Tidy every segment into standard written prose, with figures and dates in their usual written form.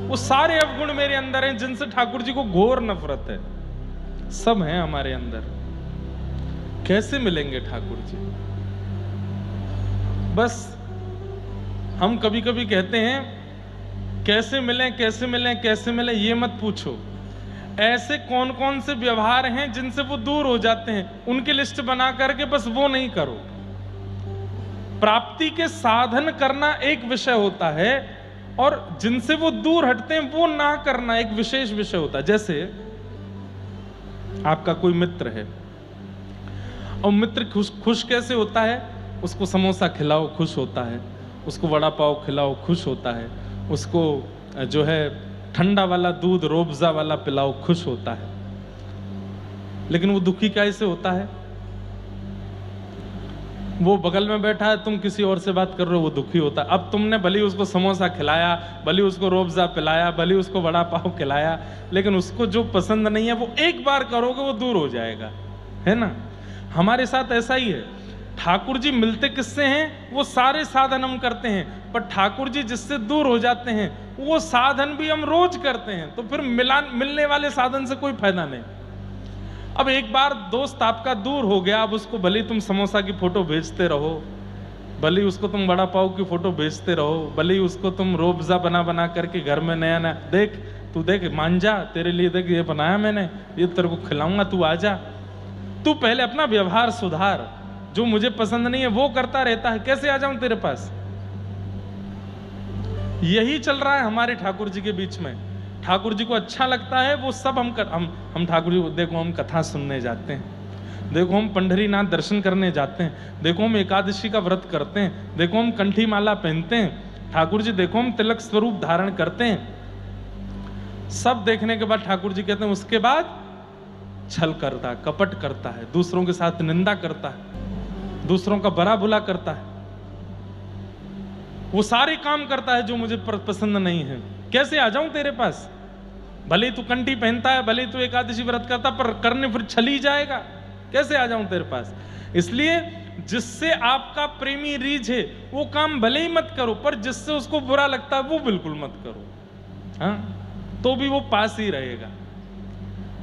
वो सारे अवगुण मेरे अंदर हैं जिनसे ठाकुर जी को घोर नफरत है, सब हैं हमारे अंदर। कैसे मिलेंगे ठाकुर जी? बस हम कभी कभी कहते हैं कैसे मिलें कैसे मिलें कैसे मिलें, ये मत पूछो। ऐसे कौन कौन से व्यवहार हैं जिनसे वो दूर हो जाते हैं, उनकी लिस्ट बना करके बस वो नहीं करो। प्राप्ति के साधन करना एक विषय होता है और जिनसे वो दूर हटते हैं वो ना करना एक विशेष विषय होता है। जैसे आपका कोई मित्र है और मित्र खुश कैसे होता है? उसको समोसा खिलाओ खुश होता है, उसको वड़ा पाव खिलाओ खुश होता है, उसको जो है ठंडा वाला दूध रोबजा वाला पिलाओ खुश होता है। लेकिन वो दुखी कैसे होता है? वो बगल में बैठा है, तुम किसी और से बात कर रहे हो, वो दुखी होता है। अब तुमने भले उसको समोसा खिलाया, भले उसको रोबजा पिलाया, भले उसको वड़ा पाव खिलाया, लेकिन उसको जो पसंद नहीं है वो एक बार करोगे वो दूर हो जाएगा, है ना? हमारे साथ ऐसा ही है। ठाकुर जी मिलते किससे हैं? वो सारे साधन हम करते हैं, पर ठाकुर जी जिससे दूर हो जाते हैं वो साधन भी हम रोज करते हैं, तो फिर मिलने वाले साधन से कोई फायदा नहीं। अब एक बार दोस्त आपका दूर हो गया, अब उसको भले तुम समोसा की फोटो भेजते रहो, भले उसको तुम वड़ा पाव की फोटो भेजते रहो, भले उसको तुम रोबजा बना बना करके घर में नया नया, देख तू देख मान जा, तेरे लिए देख ये बनाया मैंने, ये तेरे को खिलाऊंगा, तू आ जा। तू पहले अपना व्यवहार सुधार, जो मुझे पसंद नहीं है वो करता रहता है, कैसे आ जाऊं तेरे पास? यही चल रहा है हमारे ठाकुर जी के बीच में। ठाकुर जी को अच्छा लगता है वो सब हम ठाकुर जी को, देखो हम कथा सुनने जाते हैं, देखो हम पंढरीनाथ दर्शन करने जाते हैं, देखो हम एकादशी का व्रत करते हैं, देखो हम कंठी माला पहनते हैं, ठाकुर जी देखो हम तिलक स्वरूप धारण करते हैं। सब देखने के बाद ठाकुर जी कहते हैं उसके बाद छल करता है, कपट करता है, दूसरों के साथ निंदा करता है, दूसरों का बड़ा बुला करता है, वो सारे काम करता है जो मुझे पसंद नहीं है। कैसे आ जाऊं तेरे पास? भले तू कंठी पहनता है, भले तू एकादशी व्रत करता, पर करने फिर छल ही जाएगा, कैसे आ जाऊं तेरे पास? इसलिए जिससे आपका प्रेमी रीझ है वो काम भले ही मत करो, पर जिससे उसको बुरा लगता है वो बिल्कुल मत करो। हाँ, तो भी वो पास ही रहेगा।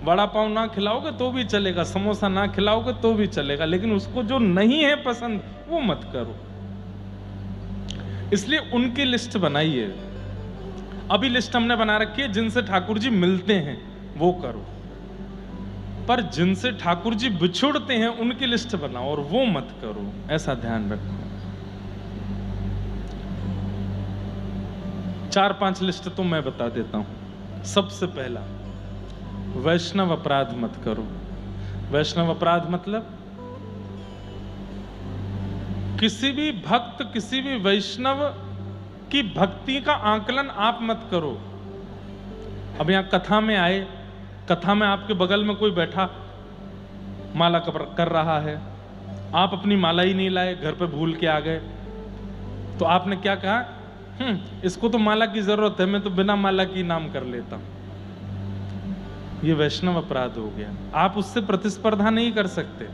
वड़ा पाव ना खिलाओगे तो भी चलेगा, समोसा ना खिलाओगे तो भी चलेगा, लेकिन उसको जो नहीं है पसंद वो मत करो। इसलिए उनकी लिस्ट बनाइए। अभी लिस्ट हमने बना रखी है जिनसे ठाकुर जी मिलते हैं वो करो, पर जिनसे ठाकुर जी बिछुड़ते हैं उनकी लिस्ट बनाओ और वो मत करो, ऐसा ध्यान रखो। 4-5 लिस्ट तो मैं बता देता हूं। सबसे पहला, वैष्णव अपराध मत करो। वैष्णव अपराध मतलब किसी भी भक्त, किसी भी वैष्णव की भक्ति का आकलन आप मत करो। अब यहां कथा में आए, कथा में आपके बगल में कोई बैठा माला कर रहा है, आप अपनी माला ही नहीं लाए, घर पे भूल के आ गए, तो आपने क्या कहा? इसको तो माला की जरूरत है, मैं तो बिना माला की नाम कर लेता हूं। ये वैष्णव अपराध हो गया। आप उससे प्रतिस्पर्धा नहीं कर सकते।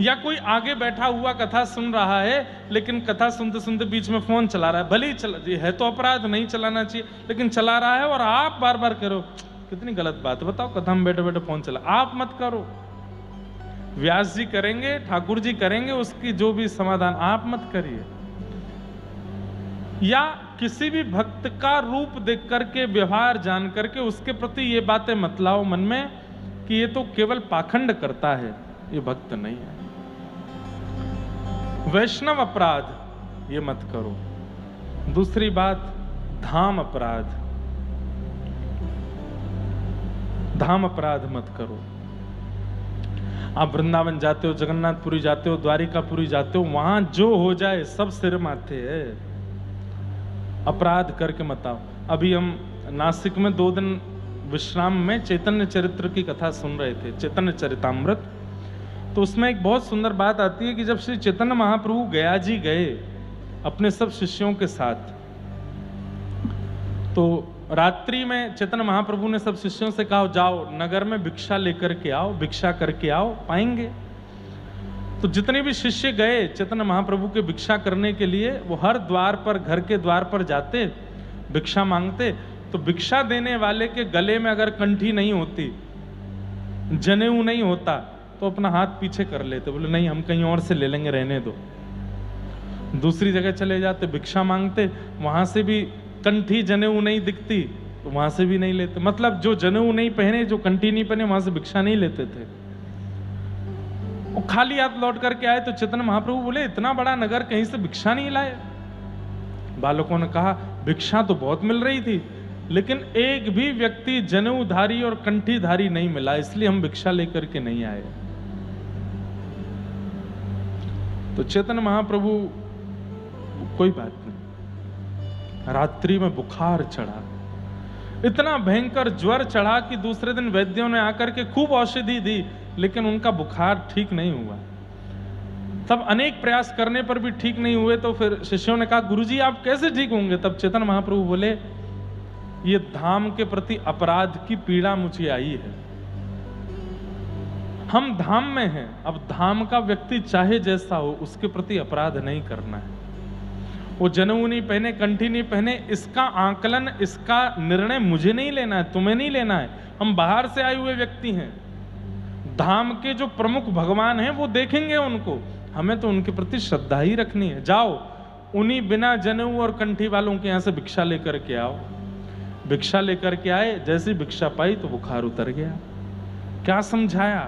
या कोई आगे बैठा हुआ कथा सुन रहा है, लेकिन कथा सुनते सुनते बीच में फोन चला रहा है, भले ही चला, है तो अपराध, नहीं चलाना चाहिए, लेकिन चला रहा है और आप बार बार करो, कितनी गलत बात। बताओ, कथा में बैठे बैठे फोन चला, आप मत करो। व्यास जी करेंगे, ठाकुर जी करेंगे, उसकी जो भी समाधान, आप मत करिए। या किसी भी भक्त का रूप देख करके, व्यवहार जान करके उसके प्रति ये बातें मत लाओ मन में कि ये तो केवल पाखंड करता है, ये भक्त नहीं है। वैष्णव अपराध ये मत करो। दूसरी बात, धाम अपराध। धाम अपराध मत करो। आप वृंदावन जाते हो, जगन्नाथपुरी जाते हो, द्वारिकापुरी जाते हो, वहां जो हो जाए सब सिर माथे है, अपराध करके मत आओ। अभी हम नासिक में 2 दिन विश्राम में चैतन्य चरित्र की कथा सुन रहे थे, चैतन्य चरितामृत। तो उसमें एक बहुत सुंदर बात आती है कि जब श्री चैतन्य महाप्रभु गया जी गए अपने सब शिष्यों के साथ, तो रात्रि में चैतन्य महाप्रभु ने सब शिष्यों से कहा, जाओ नगर में भिक्षा लेकर के आओ, भिक्षा करके आओ, पाएंगे। तो जितने भी शिष्य गए चैतन्य महाप्रभु के भिक्षा करने के लिए, वो हर द्वार पर, घर के द्वार पर जाते, भिक्षा मांगते, तो भिक्षा देने वाले के गले में अगर कंठी नहीं होती, जनेऊ नहीं होता, तो अपना हाथ पीछे कर लेते, बोले नहीं हम कहीं और से ले लेंगे, रहने दो। दूसरी जगह चले जाते, भिक्षा मांगते, वहां से भी कंठी जनेऊ नहीं दिखती तो वहां से भी नहीं लेते। मतलब जो जनेऊ नहीं पहने, जो कंठी नहीं पहने, वहां से भिक्षा नहीं लेते थे। वो खाली हाथ लौट करके आए तो चैतन्य महाप्रभु बोले इतना बड़ा नगर, कहीं से भिक्षा नहीं लाए? बालकों ने कहा भिक्षा तो बहुत मिल रही थी, लेकिन एक भी व्यक्ति जनेऊधारी और कंठीधारी नहीं मिला, इसलिए हम भिक्षा लेकर के नहीं आए। तो चैतन्य महाप्रभु, कोई बात नहीं। रात्रि में बुखार चढ़ा, इतना भयंकर ज्वर चढ़ा कि दूसरे दिन वैद्यों ने आकर के खूब औषधि दी, लेकिन उनका बुखार ठीक नहीं हुआ। तब अनेक प्रयास करने पर भी ठीक नहीं हुए, तो फिर शिष्यों ने कहा गुरुजी आप कैसे ठीक होंगे? तब चैतन्य महाप्रभु बोले ये धाम के प्रति अपराध की पीड़ा मुझे आई है। हम धाम में हैं, अब धाम का व्यक्ति चाहे जैसा हो, उसके प्रति अपराध नहीं करना है। वो जनेऊ नहीं पहने, कंठी नहीं पहने, इसका आकलन, इसका निर्णय मुझे नहीं लेना है, तुम्हें नहीं लेना है। हम बाहर से आए हुए व्यक्ति हैं, धाम के जो प्रमुख भगवान हैं वो देखेंगे उनको, हमें तो उनके प्रति श्रद्धा ही रखनी है। जाओ उन्हीं बिना जनेऊ और कंठी वालों के यहाँ से भिक्षा लेकर के आओ। भिक्षा लेकर के आए, जैसी भिक्षा पाई तो बुखार उतर गया। क्या समझाया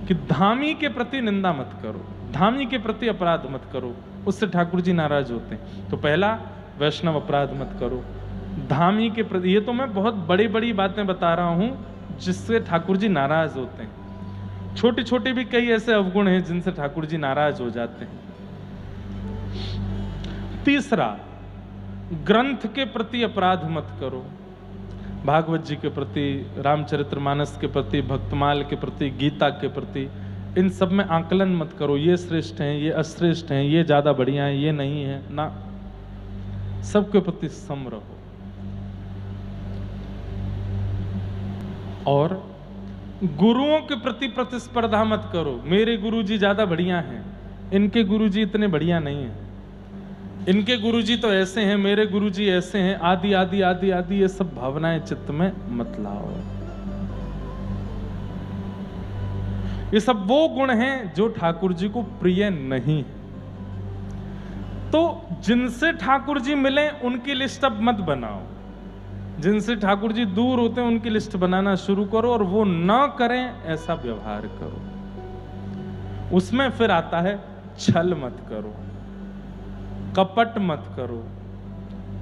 कि धामी के प्रति निंदा मत करो, धामी के प्रति अपराध मत करो, उससे ठाकुर जी नाराज होते हैं। तो पहला, वैष्णव अपराध मत करो, धामी के प्रति। ये तो मैं बहुत बड़ी बड़ी बातें बता रहा हूं जिससे ठाकुर जी नाराज होते हैं। छोटे छोटे भी कई ऐसे अवगुण हैं जिनसे ठाकुर जी नाराज हो जाते हैं। तीसरा, ग्रंथ के प्रति अपराध मत करो, भागवत जी के प्रति, रामचरितमानस के प्रति, भक्तमाल के प्रति, गीता के प्रति, इन सब में आकलन मत करो, ये श्रेष्ठ हैं, ये अश्रेष्ठ हैं, ये ज्यादा बढ़िया है, ये नहीं है ना। सबके प्रति सम रहो। और गुरुओं के प्रति प्रतिस्पर्धा मत करो, मेरे गुरुजी ज्यादा बढ़िया हैं, इनके गुरुजी इतने बढ़िया नहीं हैं, इनके गुरुजी तो ऐसे हैं, मेरे गुरुजी ऐसे हैं, आदि आदि आदि आदि, ये सब भावनाएं चित्त में मत लाओ। ये सब वो गुण हैं जो ठाकुर जी को प्रिय नहीं है। तो जिनसे ठाकुर जी मिले उनकी लिस्ट अब मत बनाओ, जिनसे ठाकुर जी दूर होते हैं उनकी लिस्ट बनाना शुरू करो, और वो ना करें ऐसा व्यवहार करो। उसमें फिर आता है छल मत करो, कपट मत करो,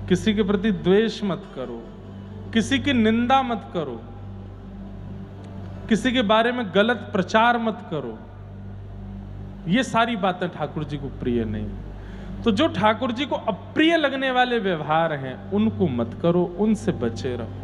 किसी के प्रति द्वेष मत करो, किसी की निंदा मत करो, किसी के बारे में गलत प्रचार मत करो। ये सारी बातें ठाकुर जी को प्रिय नहीं। तो जो ठाकुर जी को अप्रिय लगने वाले व्यवहार हैं उनको मत करो, उनसे बचे रहो।